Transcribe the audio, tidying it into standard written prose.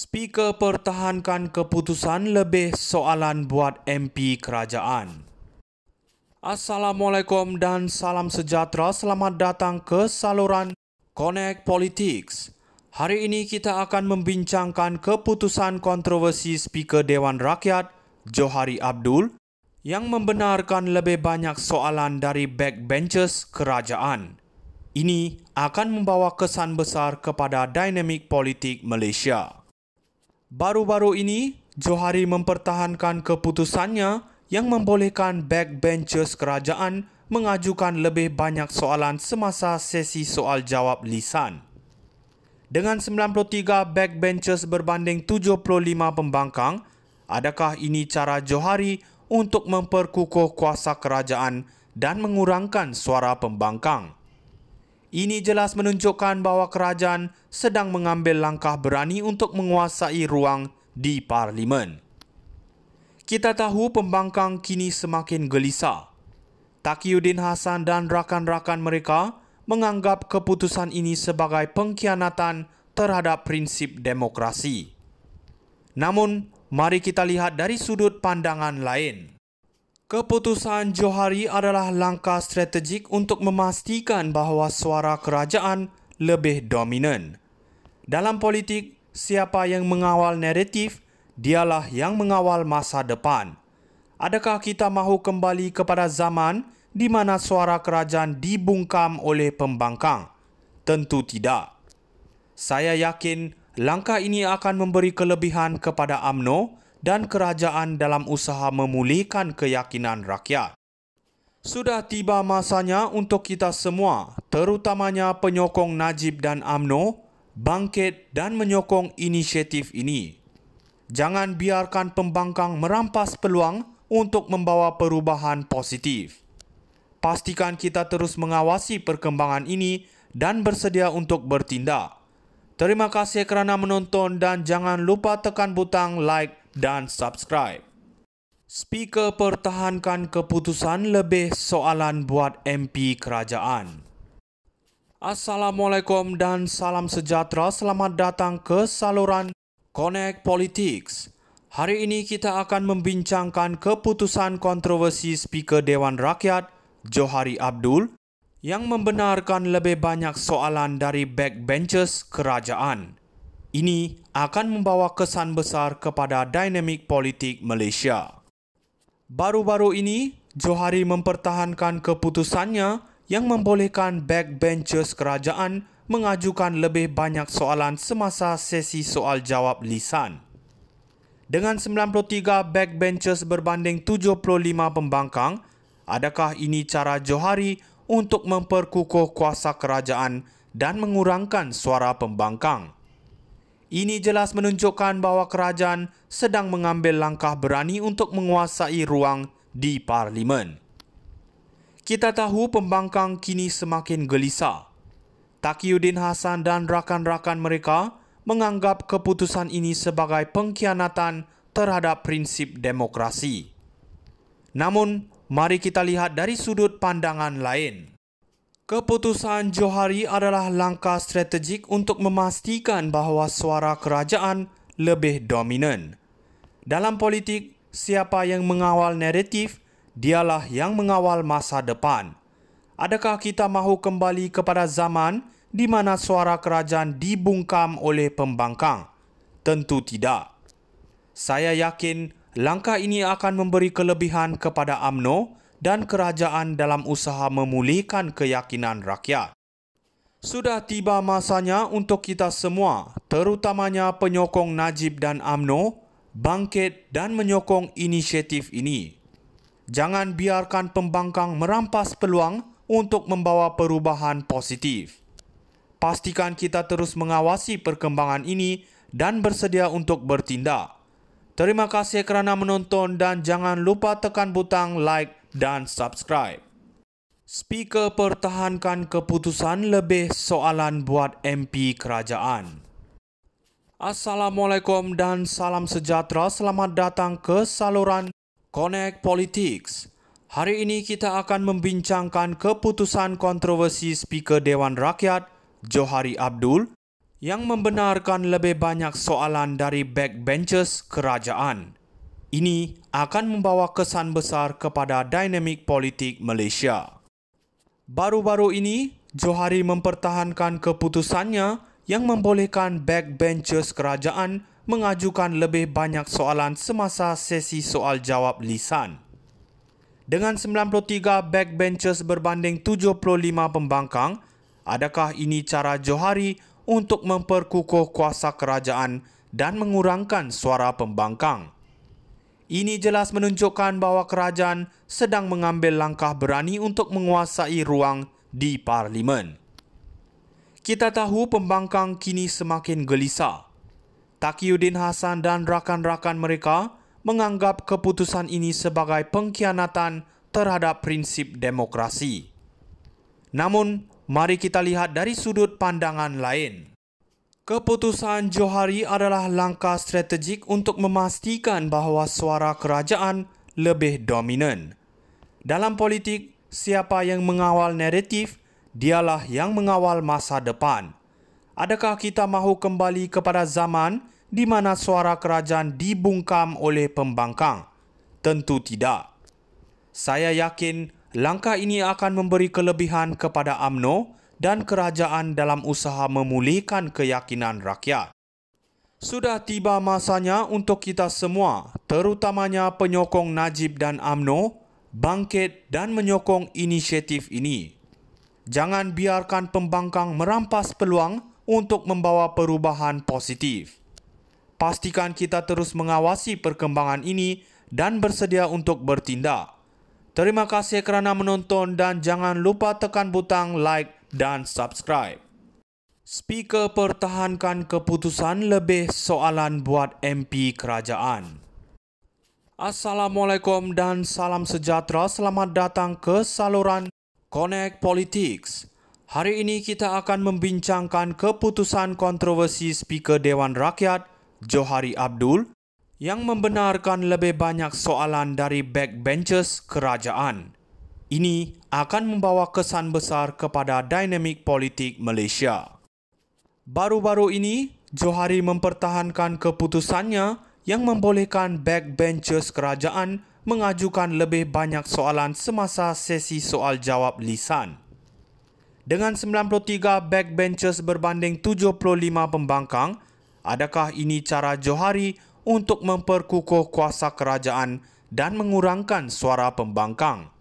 Speaker pertahankan keputusan lebih soalan buat MP kerajaan. Assalamualaikum dan salam sejahtera. Selamat datang ke saluran Connect Politics. Hari ini kita akan membincangkan keputusan kontroversi Speaker Dewan Rakyat Johari Abdul yang membenarkan lebih banyak soalan dari backbenchers kerajaan. Ini akan membawa kesan besar kepada dinamik politik Malaysia. Baru-baru ini, Johari mempertahankan keputusannya yang membolehkan backbenchers kerajaan mengajukan lebih banyak soalan semasa sesi soal jawab lisan. Dengan 93 backbenchers berbanding 75 pembangkang, adakah ini cara Johari untuk memperkukuh kuasa kerajaan dan mengurangkan suara pembangkang? Ini jelas menunjukkan bahawa kerajaan sedang mengambil langkah berani untuk menguasai ruang di Parlimen. Kita tahu pembangkang kini semakin gelisah. Taqiyuddin Hassan dan rakan-rakan mereka menganggap keputusan ini sebagai pengkhianatan terhadap prinsip demokrasi. Namun, mari kita lihat dari sudut pandangan lain. Keputusan Johari adalah langkah strategik untuk memastikan bahawa suara kerajaan lebih dominan. Dalam politik, siapa yang mengawal naratif, dialah yang mengawal masa depan. Adakah kita mahu kembali kepada zaman di mana suara kerajaan dibungkam oleh pembangkang? Tentu tidak. Saya yakin langkah ini akan memberi kelebihan kepada UMNO dan kerajaan dalam usaha memulihkan keyakinan rakyat. Sudah tiba masanya untuk kita semua, terutamanya penyokong Najib dan UMNO, bangkit dan menyokong inisiatif ini. Jangan biarkan pembangkang merampas peluang untuk membawa perubahan positif. Pastikan kita terus mengawasi perkembangan ini dan bersedia untuk bertindak. Terima kasih kerana menonton dan jangan lupa tekan butang like dan subscribe. Speaker pertahankan keputusan lebih soalan buat MP kerajaan. Assalamualaikum dan salam sejahtera. Selamat datang ke saluran Connect Politics. Hari ini kita akan membincangkan keputusan kontroversi Speaker Dewan Rakyat Johari Abdul yang membenarkan lebih banyak soalan dari backbenchers kerajaan. Ini akan membawa kesan besar kepada dinamik politik Malaysia. Baru-baru ini, Johari mempertahankan keputusannya yang membolehkan backbenchers kerajaan mengajukan lebih banyak soalan semasa sesi soal jawab lisan. Dengan 93 backbenchers berbanding 75 pembangkang, adakah ini cara Johari untuk memperkukuh kuasa kerajaan dan mengurangkan suara pembangkang? Ini jelas menunjukkan bahawa kerajaan sedang mengambil langkah berani untuk menguasai ruang di Parlimen. Kita tahu pembangkang kini semakin gelisah. Taqiyuddin Hassan dan rakan-rakan mereka menganggap keputusan ini sebagai pengkhianatan terhadap prinsip demokrasi. Namun, mari kita lihat dari sudut pandangan lain. Keputusan Johari adalah langkah strategik untuk memastikan bahawa suara kerajaan lebih dominan. Dalam politik, siapa yang mengawal naratif, dialah yang mengawal masa depan. Adakah kita mahu kembali kepada zaman di mana suara kerajaan dibungkam oleh pembangkang? Tentu tidak. Saya yakin langkah ini akan memberi kelebihan kepada UMNO dan kerajaan dalam usaha memulihkan keyakinan rakyat. Sudah tiba masanya untuk kita semua, terutamanya penyokong Najib dan UMNO, bangkit dan menyokong inisiatif ini. Jangan biarkan pembangkang merampas peluang untuk membawa perubahan positif. Pastikan kita terus mengawasi perkembangan ini dan bersedia untuk bertindak. Terima kasih kerana menonton dan jangan lupa tekan butang like dan subscribe. Speaker pertahankan keputusan lebih soalan buat MP kerajaan. Assalamualaikum dan salam sejahtera. Selamat datang ke saluran Connect Politics. Hari ini kita akan membincangkan keputusan kontroversi Speaker Dewan Rakyat Johari Abdul yang membenarkan lebih banyak soalan dari backbenchers kerajaan. Ini akan membawa kesan besar kepada dinamik politik Malaysia. Baru-baru ini, Johari mempertahankan keputusannya yang membolehkan backbenchers kerajaan mengajukan lebih banyak soalan semasa sesi soal jawab lisan. Dengan 93 backbenchers berbanding 75 pembangkang, adakah ini cara Johari untuk memperkukuh kuasa kerajaan dan mengurangkan suara pembangkang? Ini jelas menunjukkan bahawa kerajaan sedang mengambil langkah berani untuk menguasai ruang di Parlimen. Kita tahu pembangkang kini semakin gelisah. Taqiyuddin Hassan dan rakan-rakan mereka menganggap keputusan ini sebagai pengkhianatan terhadap prinsip demokrasi. Namun, mari kita lihat dari sudut pandangan lain. Keputusan Johari adalah langkah strategik untuk memastikan bahawa suara kerajaan lebih dominan. Dalam politik, siapa yang mengawal naratif, dialah yang mengawal masa depan. Adakah kita mahu kembali kepada zaman di mana suara kerajaan dibungkam oleh pembangkang? Tentu tidak. Saya yakin langkah ini akan memberi kelebihan kepada UMNO dan kerajaan dalam usaha memulihkan keyakinan rakyat. Sudah tiba masanya untuk kita semua, terutamanya penyokong Najib dan UMNO, bangkit dan menyokong inisiatif ini. Jangan biarkan pembangkang merampas peluang untuk membawa perubahan positif. Pastikan kita terus mengawasi perkembangan ini dan bersedia untuk bertindak. Terima kasih kerana menonton dan jangan lupa tekan butang like dan subscribe. Speaker pertahankan keputusan lebih soalan buat MP kerajaan. Assalamualaikum dan salam sejahtera. Selamat datang ke saluran Connect Politics. Hari ini kita akan membincangkan keputusan kontroversi Speaker Dewan Rakyat, Johari Abdul, yang membenarkan lebih banyak soalan dari backbenchers kerajaan. Ini akan membawa kesan besar kepada dinamik politik Malaysia. Baru-baru ini, Johari mempertahankan keputusannya yang membolehkan backbenchers kerajaan mengajukan lebih banyak soalan semasa sesi soal jawab lisan. Dengan 93 backbenchers berbanding 75 pembangkang, adakah ini cara Johari untuk memperkukuh kuasa kerajaan dan mengurangkan suara pembangkang?